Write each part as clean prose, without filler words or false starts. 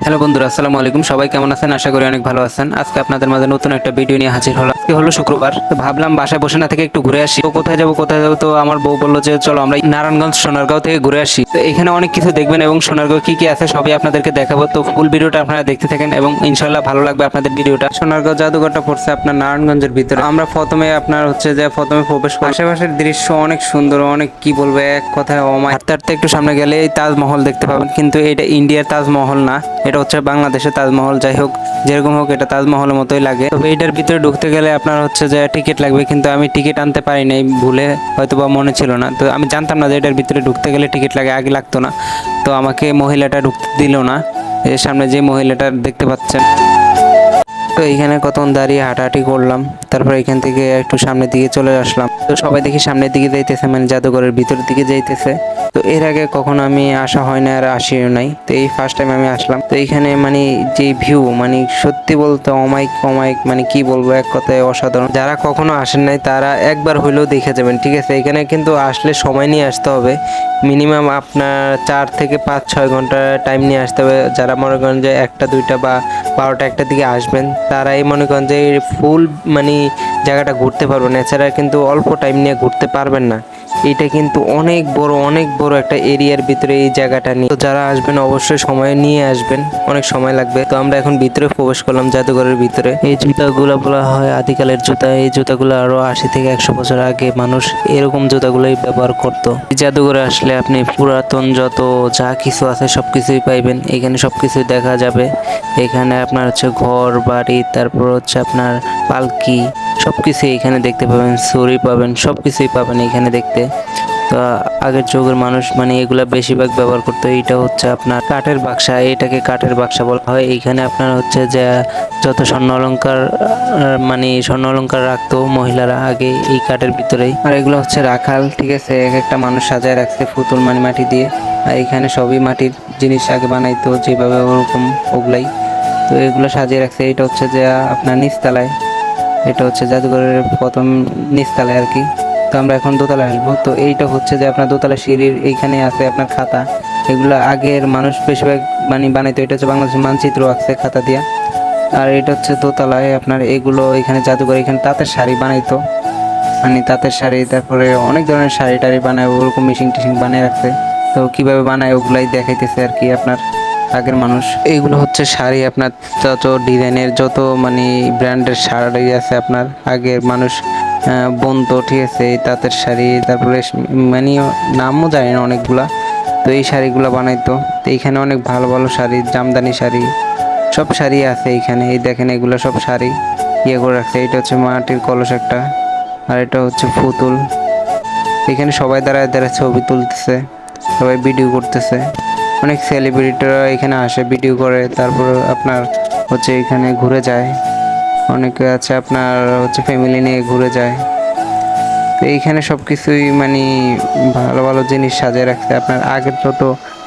Hello বন্ধুরা, আসসালামু আলাইকুম। সবাই কেমন আছেন? আশা করি অনেক ভালো আছেন। আজকে আপনাদের মাঝে নতুন একটা ভিডিও নিয়ে হাজির হলাম। আজকে হলো শুক্রবার, তো ভাবলাম বাসায় বসে না থেকে একটু ঘুরে আসি। তো কোথায় যাব, তো আমার বউ বললো যে চলো আমরা নারায়ণগঞ্জ সোনারগাঁও থেকে ঘুরে আসি। তো এখানে অনেক কিছু দেখবেন এবং সোনারগাঁও কি কি আছে সবই আপনাদেরকে দেখাবো। তো ফুল ভিডিওটা আপনারা দেখতে থাকেন এবং ইনশাল্লাহ ভালো লাগবে আপনাদের ভিডিওটা। সোনারগাঁও জাদুঘরটা পড়ছে আপনার নারায়ণগঞ্জের ভিতরে। আমরা প্রথমে প্রবেশ করি। আশেপাশের দৃশ্য অনেক সুন্দর, অনেক কি বলবো, এক কথায় অমায়। হাঁটতে হাঁটতে একটু সামনে গেলে এই তাজমহল দেখতে পাবেন, কিন্তু এটা ইন্ডিয়ার তাজমহল না, এটা হচ্ছে বাংলাদেশের তাজমহল। যাই হোক, যেরকম হোক, এটা তাজমহলের মতোই লাগে। তবে এটার ভিতরে ঢুকতে গেলে আপনার হচ্ছে যে টিকিট লাগবে, কিন্তু আমি টিকিট আনতে পারি নাই, ভুলে হয়তো বা মনে ছিল না। তো আমি জানতাম না যে এটার ভিতরে ঢুকতে গেলে টিকিট লাগে, আগে লাগতো না। তো আমাকে মহিলাটা ঢুকতে দিল না। এর সামনে যে মহিলাটা দেখতে পাচ্ছেন, তো এইখানে কতক্ষণ দাঁড়িয়ে হাঁটাহাঁটি করলাম। তারপর এখান থেকে একটু সামনের দিকে চলে আসলাম। তো সবাই দেখি সামনের দিকে যাইতেছে, মানে জাদুঘরের ভিতরের দিকে যাইতেছে। তো এর আগে কখনো আমি আসা হয় না আর আসিও নাই, তো এই ফার্স্ট টাইম আমি আসলাম। তো এইখানে মানে যে ভিউ, মানে সত্যি বলতে অমায়িক অমায়িক, মানে কি বলবো, এক কথায় অসাধারণ। যারা কখনো আসেন নাই তারা একবার হইলেও দেখে যাবেন, ঠিক আছে? এখানে কিন্তু আসলে সময় নিয়ে আসতে হবে। মিনিমাম আপনার 4 থেকে 5-6 ঘন্টা টাইম নিয়ে আসতে হবে। যারা মনে করেন যে 1টা 2টা বা 12টা 1টার দিকে আসবেন, তারাই মনে করেন যে ফুল মানে জায়গাটা ঘুরতে পারবেন। এছাড়া কিন্তু অল্প টাইম নিয়ে ঘুরতে পারবেন না। এটা কিন্তু অনেক বড় একটা এরিয়ার ভিতরে এই জায়গাটা নিয়ে। তো যারা আসবেন অবশ্যই সময় নিয়ে আসবেন, অনেক সময় লাগবে। তো আমরা এখন ভিতরে প্রবেশ করলাম জাদুঘরের ভিতরে। এই জুতাগুলো বলা হয় আদিকালের জুতা। এই জুতাগুলো আরো 80 থেকে 100 বছর আগে মানুষ এরকম জুতাগুলোই ব্যবহার করতো। এই জাদুঘরে আসলে আপনি পুরাতন যত যা কিছু আছে সবকিছুই পাইবেন, এখানে সবকিছুই দেখা যাবে। এখানে আপনার হচ্ছে ঘর বাড়ি, তারপর হচ্ছে আপনার পালকি, সবকিছুই এখানে দেখতে পাবেন। ছুরি পাবেন, সবকিছুই পাবেন এখানে দেখতে। তো আগের যুগের মানুষ মানে এগুলা বেশিরভাগ ব্যবহার করতো। এটা হচ্ছে আপনার কাঠের বাক্সা, এটাকে কাঠের বাক্সা বলা হয়। এইখানে আপনার হচ্ছে যে যত স্বর্ণ অলংকার মানে স্বর্ণ অলংকার রাখতো মহিলারা আগে এই কাঠের ভিতরেই। আর এগুলো হচ্ছে রাখাল, ঠিক আছে? এক একটা মানুষ সাজায় রাখছে পুতুল মানে মাটি দিয়ে। আর এখানে সবই মাটির জিনিস আগে বানাইতো যেভাবে, ওরকম ওগুলাই। তো এগুলো সাজিয়ে রাখছে। এটা হচ্ছে যে আপনার নিচতলায়, এটা হচ্ছে জাদুঘরের প্রথম নিচতলায় আর কি। তো আমরা এখন দোতলায় আসবো। তো এইটা হচ্ছে যে আপনার দোতলা সিঁড়ির এইখানে আছে আপনার খাতা। এগুলো আগের মানুষ বেশিরভাগ মানে বানাইতো। এটা হচ্ছে বাংলাদেশের মানচিত্র আছে খাতা দিয়া। আর এটা হচ্ছে দোতলায় আপনার এগুলো, এখানে জাদুঘর, এখানে তাঁতের শাড়ি বানাইতো, মানে তাঁতের শাড়ি, তারপরে অনেক ধরনের শাড়ি টাড়ি বানায়, ওরকম মেশিন টেশিন বানিয়ে রাখছে। তো কিভাবে বানায় ওগুলাই দেখাইতেছে আর কি আপনার আগের মানুষ। এইগুলো হচ্ছে শাড়ি, আপনার যত ডিজাইনের যত মানে ব্র্যান্ডের শাড়ি আছে আপনার আগের মানুষ বুনতো, ঠিক আছে? এই তাঁতের শাড়ি, তারপরে মানে নামও জানি না অনেকগুলা। তো এই শাড়িগুলো বানাইতো। তো এইখানে অনেক ভালো ভালো শাড়ি, জামদানি শাড়ি, সব শাড়ি আছে এইখানে। এই দেখেন এগুলো সব শাড়ি করে রাখছে। এটা হচ্ছে মাটির কলস একটা, আর এটা হচ্ছে পুতুল। এখানে সবাই দাঁড়ায় দাঁড়ায় ছবি তুলতেছে, সবাই ভিডিও করতেছে। অনেক সেলিব্রিটিরা এখানে আসে, ভিডিও করে, তারপর আপনার হচ্ছে এখানে ঘুরে যায়। অনেকে আছে আপনার হচ্ছে ফ্যামিলি নিয়ে ঘুরে যায়। তো এইখানে সবকিছুই মানে ভালো ভালো জিনিস সাজিয়ে রাখছে। আপনার আগের যত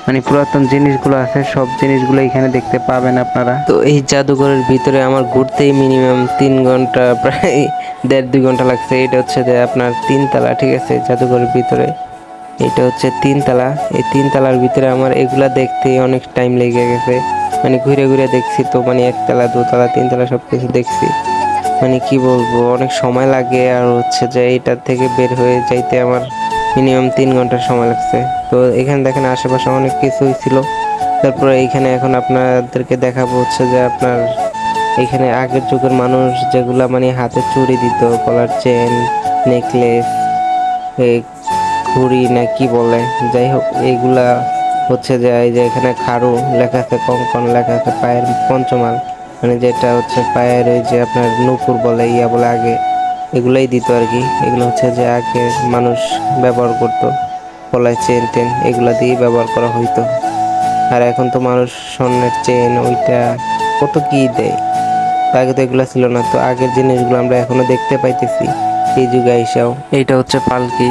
মানে পুরাতন জিনিসগুলো আছে সব জিনিসগুলো এখানে দেখতে পাবেন আপনারা। তো এই জাদুঘরের ভিতরে আমার ঘুরতেই মিনিমাম 3 ঘন্টা, প্রায় 1.5-2 ঘন্টা লাগছে। এটা হচ্ছে যে আপনার 3 তলা, ঠিক আছে? জাদুঘরের ভিতরে এটা হচ্ছে 3 তলা। এই 3 তলার ভিতরে আমার এগুলা দেখতে অনেক টাইম লেগে গেছে। মানে ঘুরে ঘুরে দেখছি তো, মানে 1 তলা 2 তলা 3 তলা সবকিছু দেখছি। মানে কি বলবো, অনেক সময় লাগে। আর হচ্ছে যে এটার থেকে বের হয়ে যাইতে আমার মিনিমাম 3 ঘন্টা সময় লাগছে। তো এখানে দেখেন আশেপাশে অনেক কিছুই ছিল। তারপরে এইখানে এখন আপনাদেরকে দেখাবো হচ্ছে যে আপনার এখানে আগের যুগের মানুষ যেগুলা মানে হাতে চুড়ি দিত, গলার চেন, নেকলেস, ঘুড়ি না কি বলে, যাই হোক এইগুলা হচ্ছে যে এই যে এখানে খাড়ু লেখা আছে, কঙ্কন লেখা আছে, পায়ের পঞ্চমাল, মানে যেটা হচ্ছে পায়ের ওই যে আপনার নূপুর বলে, ইয়া বলে, আগে এগুলাই দিত আর কি। এগুলো হচ্ছে যে আগে মানুষ ব্যবহার করতো, গলায় চেন টেন এগুলা দিয়ে ব্যবহার করা হইতো। আর এখন তো মানুষ স্বর্ণের চেন ওইটা কত কি দেয়। তো আগে তো এগুলা ছিল না। তো আগের জিনিসগুলো আমরা এখনো দেখতে পাইতেছি এই যুগে আইসাও। এইটা হচ্ছে পালকি।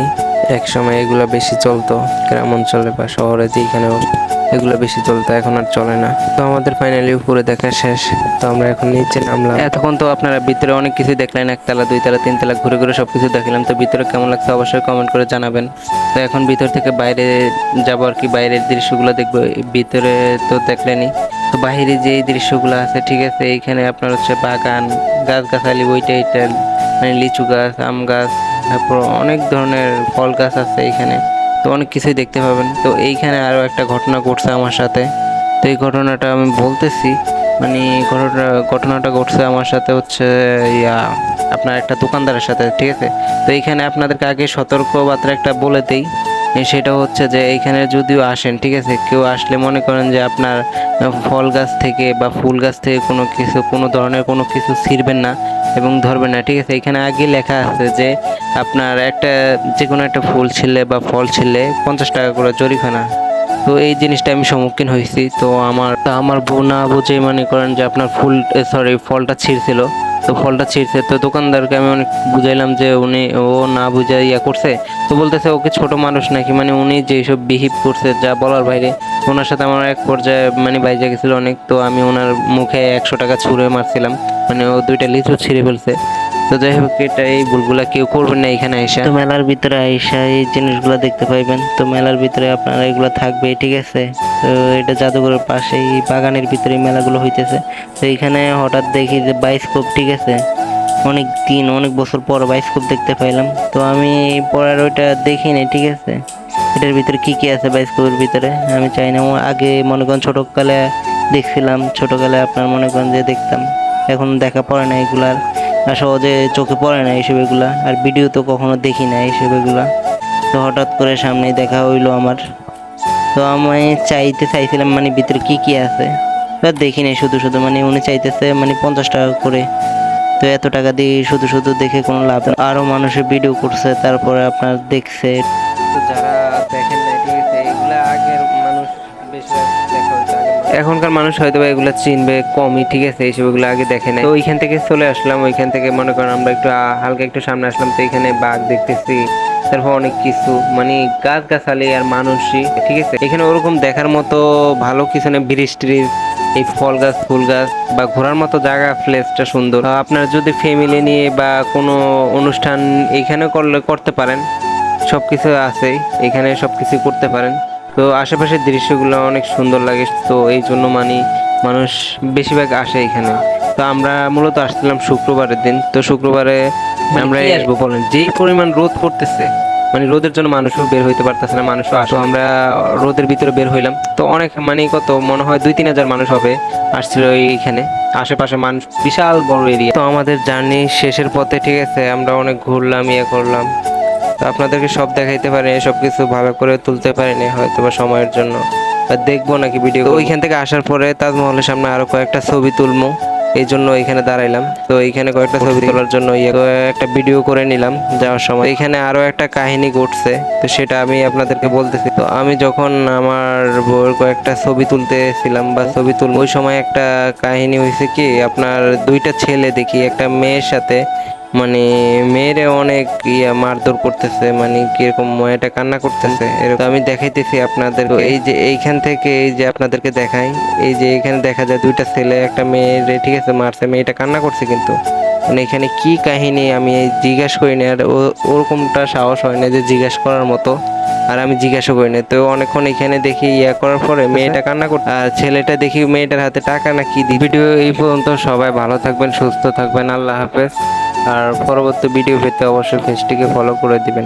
এক সময় এগুলা বেশি চলতো গ্রাম অঞ্চলে বা শহরে, যেখানেও এগুলো বেশি চলতো, এখন আর চলে না। তো আমাদের ফাইনালি উপরে দেখা শেষ। তো আমরা এখন নিচে নামলাম। এতক্ষণ তো আপনারা ভিতরে অনেক কিছু দেখলেন, 1 তলা 2 তলা 3 তলা ঘুরে ঘুরে সবকিছু দেখলাম। তো ভিতরে কেমন লাগছে অবশ্যই কমেন্ট করে জানাবেন। তো এখন ভিতর থেকে বাইরে যাবো আর কি, বাইরের দৃশ্যগুলো দেখবো। ভিতরে তো দেখলেনই, তো বাহিরে যে এই দৃশ্যগুলো আছে ঠিক আছে, এইখানে আপনার হচ্ছে বাগান, গাছগাছালি ওইটা এটা, মানে লিচু গাছ, আম গাছ, তারপর অনেক ধরনের ফল গাছ আছে এইখানে। তো অনেক কিছুই দেখতে পাবেন। তো এইখানে আরো একটা ঘটনা ঘটছে আমার সাথে। তো এই ঘটনাটা আমি বলতেছি, মানে ঘটনাটা ঘটছে আমার সাথে হচ্ছে ইয়া আপনার একটা দোকানদারের সাথে, ঠিক আছে। তো এইখানে আপনাদেরকে আগে সতর্কবার্তা একটা বলে দেই, সেটা হচ্ছে যে এইখানে যদিও আসেন ঠিক আছে, কেউ আসলে মনে করেন যে আপনার ফল গাছ থেকে বা ফুল গাছ থেকে কোনো ধরনের কোনো কিছু ছিঁড়বেন না এবং ধরবেন না, ঠিক আছে। এখানে আগে লেখা আছে যে আপনার যে কোনো একটা ফুল ছিলে বা ফল ছিলে 50 টাকা করে জরিমানা। তো এই জিনিসটা আমি সম্মুখীন হয়েছি। তো আমার বউ না বুঝে মনে করেন যে আপনার ফলটা ছিঁড়ছিল। তো ফলটা ছিঁড়ছে, তো দোকানদারকে আমি অনেক বুঝাইলাম যে ও না বুঝে ইয়া করছে। তো বলতেছে ওকে ছোট মানুষ নাকি, মানে উনি যেসব বিহেভ করছে যা বলার বাইরে। ওনার সাথে আমার এক পর্যায়ে মানে বাইজা গেছিল অনেক। তো আমি ওনার মুখে 100 টাকা ছুঁড়ে মারছিলাম, মানে ও 2টা লিচু ছিঁড়ে ফেলছে। তো যাই হোক, এই ভুলগুলা কেউ করবেন না এখানে আইসা। তো মেলার ভিতরে আইসা এই জিনিসগুলো দেখতে পাইবেন। তো মেলার ভিতরে আপনারা এগুলো থাকবে, ঠিক আছে। তো এটা জাদুঘরের পাশে এই বাগানের ভিতরে মেলাগুলো হইতেছে। তো এখানে হঠাৎ দেখি যে বায়োস্কোপ, ঠিক আছে। অনেক বছর পর বায়োস্কোপ দেখতে পাইলাম। তো আমি পরে আর ওইটা দেখিনি, ঠিক আছে। এটার ভিতরে কি কি আছে বায়োস্কোপের ভিতরে আমি চাই না। আগে মনে করেন ছোটকালে দেখছিলাম, ছোটকালে আপনার মনে করেন যে দেখতাম। এখন দেখা পড়ে না এগুলার, আর সহজে চোখে পড়ে না এইসব এগুলা, আর ভিডিও তো কখনো দেখি না এইসব এগুলা। তো হঠাৎ করে সামনে দেখা হইলো আমার। তো আমি চাইছিলাম মানে ভিতরে কি কি আছে। তো দেখি নাই, শুধু শুধু মানে উনি চাইতেছে মানে 50 টাকা করে। তো এত টাকা দিয়ে শুধু শুধু দেখে কোনো লাভ নেই। আরো মানুষের ভিডিও করছে, তারপরে আপনার দেখছে। তো যারা দেখেন নাই ঠিক আছে, এগুলা আগের মানুষ বেশিরভাগ দেখা হইতো এখনকার মানুষ হয়তো বা এগুলা চিনবে কমই, ঠিক আছে। এইসব এগুলো আগে দেখে নাই। তো ওইখান থেকে চলে আসলাম, ওইখান থেকে মনে করেন আমরা একটু হালকা একটু সামনে আসলাম। তো এখানে বাঘ দেখতেছি, তারপর অনেক কিছু মানে গাছ গাছালি আর মানুষই, ঠিক আছে। এখানে ওরকম দেখার মতো ভালো কিছু নেই, ব্রিজ ট্রিজ, এই ফল গাছ ফুল গাছ বা ঘোরার মতো জায়গা, প্লেসটা সুন্দর। আপনারা যদি ফ্যামিলি নিয়ে বা কোনো অনুষ্ঠান এইখানে করতে পারেন, সবকিছু আছে এখানে, সবকিছু করতে পারেন। তো আশেপাশের দৃশ্যগুলো অনেক সুন্দর লাগে। তো এই জন্য মানে মানুষ বেশিরভাগ আসে এখানে। তো আমরা মূলত আসছিলাম শুক্রবারের দিন। তো শুক্রবারে আমরা আসবো বলেন, যেই পরিমাণ রোদ পড়তেছে, মানে রোদের জন্য মানুষও বের হইতে পারতেছে না, মানুষও আসো। আমরা রোদের ভিতরে বের হইলাম। তো অনেক মানে কত মনে হয় 2-3 হাজার মানুষ হবে আসছিল এইখানে। আশেপাশে মানুষ, বিশাল বড় এরিয়া। তো আমাদের জার্নি শেষের পথে, ঠিক আছে, আমরা অনেক ঘুরলাম, ইয়ে করলাম। তো আপনাদেরকে সব দেখাইতে পারি, সবকিছু ভালো করে তুলতে পারিনি হয়তো বা সময়ের জন্য, বা দেখবো নাকি ভিডিও। তো ওইখান থেকে আসার পরে তাজমহলের সামনে আরো কয়েকটা ছবি তুলবো, এই জন্য এখানে দাঁড়াইলাম। তো এইখানে কয়েকটা ছবি তোলার জন্য তো একটা ভিডিও করে নিলাম যাওয়ার সময়। এখানে আরো একটা কাহিনী ঘটছে, তো সেটা আমি আপনাদেরকে বলতেছি। তো আমি যখন আমার বউয়ের কয়েকটা ছবি তুলতেছিলাম বা ছবি তুল, ওই সময় একটা কাহিনী হয়েছে কি, আপনার 2টা ছেলে দেখি একটা মেয়ের সাথে, মানে মেয়েরে অনেক মারধর করতেছে, মানে কিরকম মেয়েটা কান্না করতেছে এরকম আমি দেখাইতেছি আপনাদের। এই যে এইখান থেকে এই যে আপনাদেরকে দেখাই, এই যে এখানে দেখা যায় 2টা ছেলে একটা মেয়েরে, ঠিক আছে, মারছে, মেয়েটা কান্না করছে। কিন্তু মানে এখানে কি কাহিনী আমি জিজ্ঞাসা করিনি, আর ওরকমটা সাহস হয় না যে জিজ্ঞাসা করার মতো, আর আমি জিজ্ঞাসা করি না। তো অনেকক্ষণ এখানে দেখি করার পরে মেয়েটা কান্না করতে, আর ছেলেটা দেখি মেয়েটার হাতে টাকা না কি দিই। ভিডিও এই পর্যন্ত, সবাই ভালো থাকবেন, সুস্থ থাকবেন, আল্লাহ হাফেজ। আর পরবর্তী ভিডিও পেতে অবশ্যই পেজটিকে ফলো করে দিবেন।